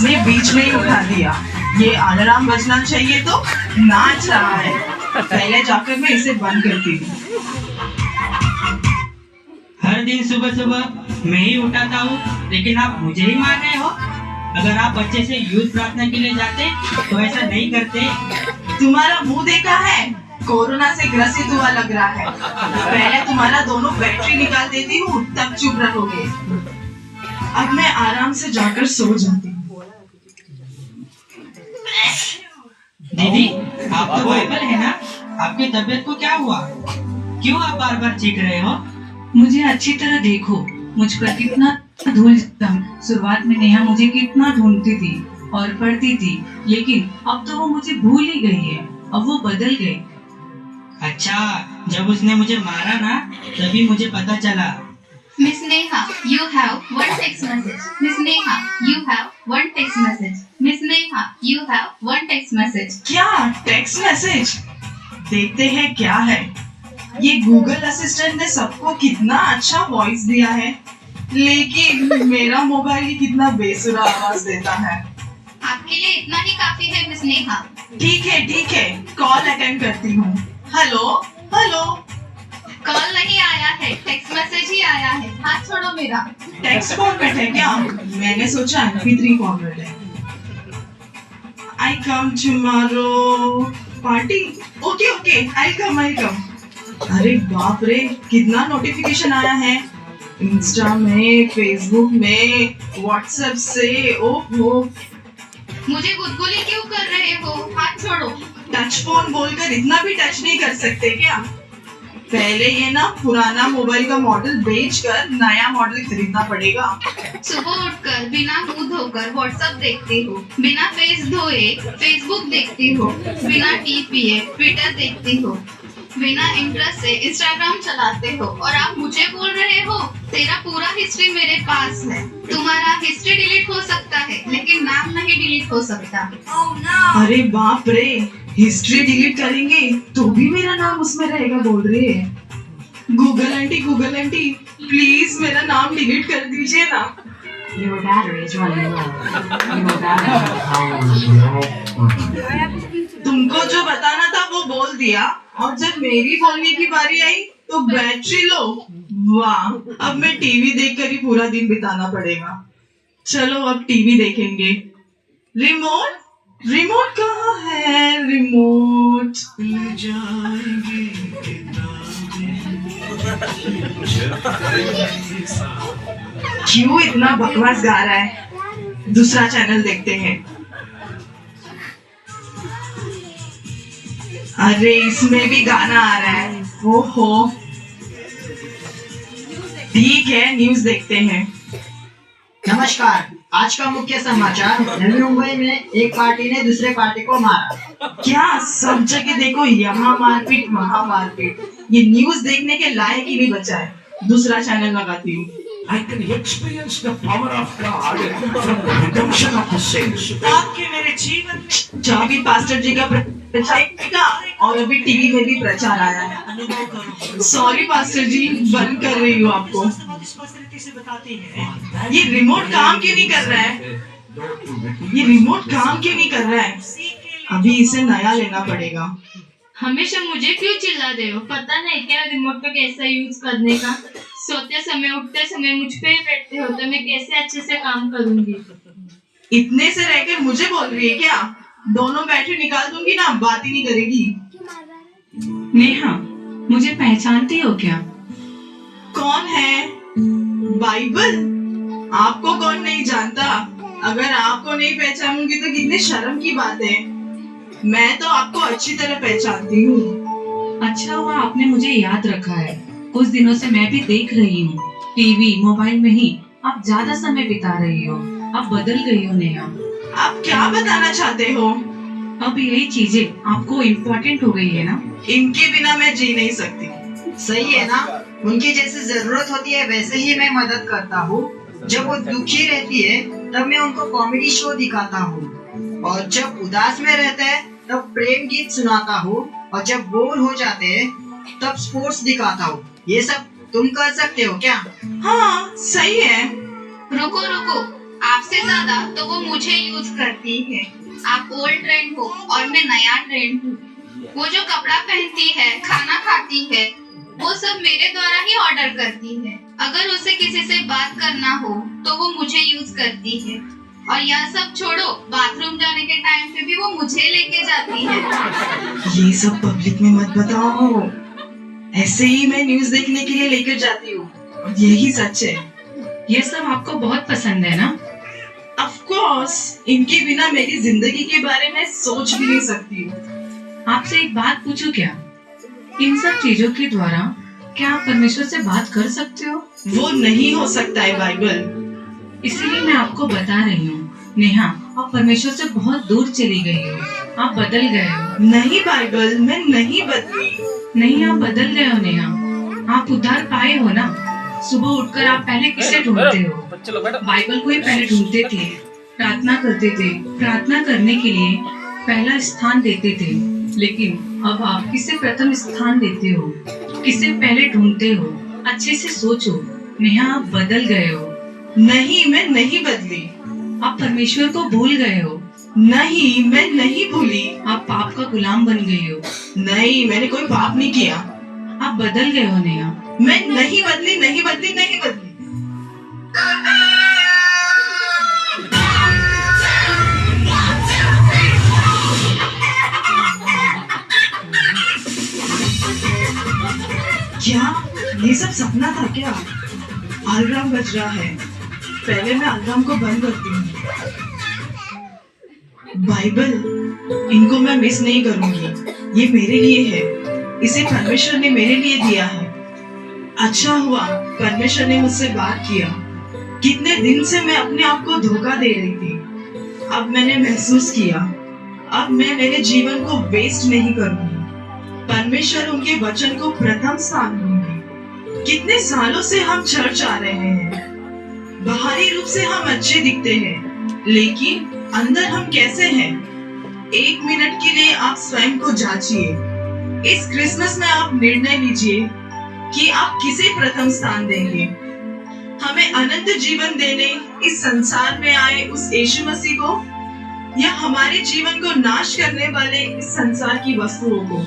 इसने बीच में ही उठा दिया। ये अलार्म बजना चाहिए तो नाच रहा है। पहले जाकर मैं इसे बंद करती हूँ। हर दिन सुबह सुबह मैं ही उठाता हूँ, लेकिन आप मुझे ही मार रहे हो। अगर आप अच्छे से यूथ प्रार्थना के लिए जाते तो ऐसा नहीं करते। तुम्हारा मुंह देखा है? कोरोना से ग्रसित हुआ लग रहा है। पहले तुम्हारा दोनों बैटरी निकाल देती हूँ, तब चुप रहोगे। अब मैं आराम से जाकर सो जाती हूँ। दीदी, आप तो बाइबल है ना? आपकी तबीयत को क्या हुआ? क्यों आप बार बार चीख रहे हो? मुझे अच्छी तरह देखो, मुझ पर कितना धूल जम। शुरुआत में नेहा मुझे कितना ढूंढती थी और पढ़ती थी, लेकिन अब तो वो मुझे भूल ही गई है। अब वो बदल गई। अच्छा, जब उसने मुझे मारा ना, तभी मुझे पता चला। Miss Neha, you have one text message. Miss Neha, you have one text message. Miss Neha, you have one text message. क्या टेक्स्ट मैसेज? देखते हैं क्या है। ये गूगल असिस्टेंट ने सबको कितना अच्छा वॉइस दिया है, लेकिन मेरा मोबाइल ही कितना बेसुरा आवाज देता है। आपके लिए इतना ही काफी है मिस नेहा। ठीक है, कॉल अटेंड करती हूँ। Hello hello. कॉल नहीं आया है, टेक्स्ट मैसेज ही आया है। हाथ छोड़ो मेरा। टेक्स्ट फॉर्मेट है क्या? मैंने सोचा MP3 फॉर्मेट है। I come tomorrow party. Okay, I'll come. अरे बाप रे, कितना नोटिफिकेशन आया है। इंस्टा में, फेसबुक में, व्हाट्सएप से। ओहो, मुझे गुदगुली क्यों कर रहे हो? हाथ छोड़ो। टच फोन बोलकर इतना भी टच नहीं कर सकते क्या? पहले ये ना पुराना मोबाइल का मॉडल बेचकर नया मॉडल खरीदना पड़ेगा। सुबह उठकर बिना मुंह धोकर व्हाट्सएप देखती हो, बिना फेस धोए फेसबुक देखती हो, बिना टी पिए ट्विटर देखती हो, बिना इंटरेस्ट से इंस्टाग्राम चलाते हो, और आप मुझे बोल रहे हो तेरा पूरा हिस्ट्री मेरे पास है। तुम्हारा हिस्ट्री डिलीट हो सकता है, लेकिन नाम नहीं डिलीट हो सकता। Oh no! अरे बाप रे, हिस्ट्री डिलीट करेंगे तो भी मेरा नाम उसमें रहेगा बोल रही है। गूगल आंटी, प्लीज मेरा नाम डिलीट कर दीजिए ना। Your battery is running low. Your battery. तुमको जो बताना था वो बोल दिया, और जब मेरी बोलने की बारी आई तो बैटरी लो। वाह, अब मैं टीवी देखकर ही पूरा दिन बिताना पड़ेगा। चलो अब टीवी देखेंगे। रिमोट कहाँ है? रिमोट क्यों इतना बकवास गा रहा है? दूसरा चैनल देखते हैं। अरे इसमें भी गाना आ रहा है। ओहो, ठीक है, न्यूज देखते हैं। नमस्कार, आज का मुख्य समाचार। नवी मुंबई में एक पार्टी ने दूसरे पार्टी को मारा। क्या सब जगह देखो, यहाँ मारपीट वहाँ मारपीट। ये न्यूज देखने के लायक ही नहीं बचा है। दूसरा चैनल लगाती हूँ। I can experience the power of God from the redemption of the saints. आपके मेरे जीवन में जहाँ भी पास्टर जी का प्रचार का, और अभी टीवी में भी प्रचार आया है। सॉरी पास्टर जी, बंद कर रही हूँ आपको। ये रिमोट काम क्यों नहीं कर रहा है? अभी इसे नया लेना पड़ेगा। हमेशा मुझे क्यों चिल्ला रहे हो? पता नहीं क्या रिमोट का कैसा यूज करने का? सोते समय उठते समय मुझ पे ही बैठते हो, तो मैं कैसे अच्छे से काम करूंगी? इतने से रहकर मुझे बोल रही है क्या? दोनों बैटरी निकाल दूंगी ना, बात ही नहीं करेगी। नेहा, मुझे पहचानती हो क्या? कौन है? बाइबल? आपको कौन नहीं जानता? अगर आपको नहीं पहचानूंगी तो कितने शर्म की बात है। मैं तो आपको अच्छी तरह पहचानती हूँ। अच्छा हुआ आपने मुझे याद रखा है। कुछ दिनों से मैं भी देख रही हूँ, टीवी मोबाइल में ही आप ज्यादा समय बिता रही हो। आप बदल गई हो नेहा। आप क्या बताना चाहते हो? अब यही चीजें आपको इम्पोर्टेंट हो गई है ना? इनके बिना मैं जी नहीं सकती। सही है ना? उनकी जैसे जरूरत होती है वैसे ही मैं मदद करता हूँ। जब वो दुखी रहती है तब मैं उनको कॉमेडी शो दिखाता हूँ, और जब उदास में रहते हैं तब प्रेम गीत सुनाता हूँ, और जब बोर हो जाते हैं तब स्पोर्ट्स दिखाता हूँ। ये सब तुम कर सकते हो क्या? हाँ, सही है। रुको, आपसे ज्यादा तो वो मुझे यूज करती है। आप ओल्ड ट्रेंड हो और मैं नया ट्रेंड हूँ। वो जो कपड़ा पहनती है, खाना खाती है, वो सब मेरे द्वारा ही ऑर्डर करती है। अगर उसे किसी से बात करना हो तो वो मुझे यूज करती है। और यह सब छोड़ो, बाथरूम जाने के टाइम पे भी वो मुझे लेके जाती है। ये सब पब्लिक में मत बताओ। ऐसे ही मैं न्यूज देखने के लिए लेकर जाती हूँ और यही सच है। ये सब आपको बहुत पसंद है ना? ऑफ कोर्स, इनके बिना मेरी जिंदगी के बारे में सोच भी नहीं सकती हूँ। आपसे एक बात पूछूं क्या? इन सब चीजों के द्वारा क्या आप परमेश्वर से बात कर सकते हो? वो नहीं हो सकता है बाइबल। इसीलिए मैं आपको बता रही हूँ नेहा, आप परमेश्वर से बहुत दूर चली गई हो। आप बदल गए हो। नहीं बाइबल, मैं नहीं बदली। नहीं, आप बदल गए हो नेहा। आप उद्धार पाए हो ना। सुबह उठकर आप पहले किसे ढूंढते हो? बाइबल को ही पहले ढूंढते थे, प्रार्थना करते थे, प्रार्थना करने के लिए पहला स्थान देते थे। लेकिन अब आप किसे प्रथम स्थान देते हो? किसे पहले ढूंढते हो? अच्छे से सोचो नेहा, आप बदल गए हो। नहीं, मैं नहीं बदली। आप परमेश्वर को भूल गए हो। नहीं, मैं नहीं भूली। आप पाप का गुलाम बन गए हो। नहीं, मैंने कोई पाप नहीं किया। आप बदल गए हो नेहा। मैं नहीं बदली, नहीं बदली, नहीं बदली। क्या ये सब सपना था क्या? अलार्म बज रहा है। पहले मैं अलार्म को बंद करती हूँ। बाइबल, इनको मैं मिस नहीं करूंगी। ये मेरे लिए है। इसे परमेश्वर ने मेरे लिए दिया है। अच्छा हुआ परमेश्वर ने मुझसे बात किया। कितने दिन से मैं अपने आप को धोखा दे रही थी। अब मैंने महसूस किया, अब मैं मेरे जीवन को वेस्ट नहीं करूंगी। परमेश्वर उनके वचन को प्रथम स्थान दूंगी। कितने सालों से हम चर्च आ रहे हैं। बाहरी रूप से हम अच्छे दिखते हैं, लेकिन अंदर हम कैसे हैं? 1 मिनट के लिए आप स्वयं को जांचिए। इस क्रिसमस में आप निर्णय लीजिए कि आप किसे प्रथम स्थान देंगे। हमें अनंत जीवन देने इस संसार में आए उस यीशु मसीह को, या हमारे जीवन को नाश करने वाले इस संसार की वस्तुओं को?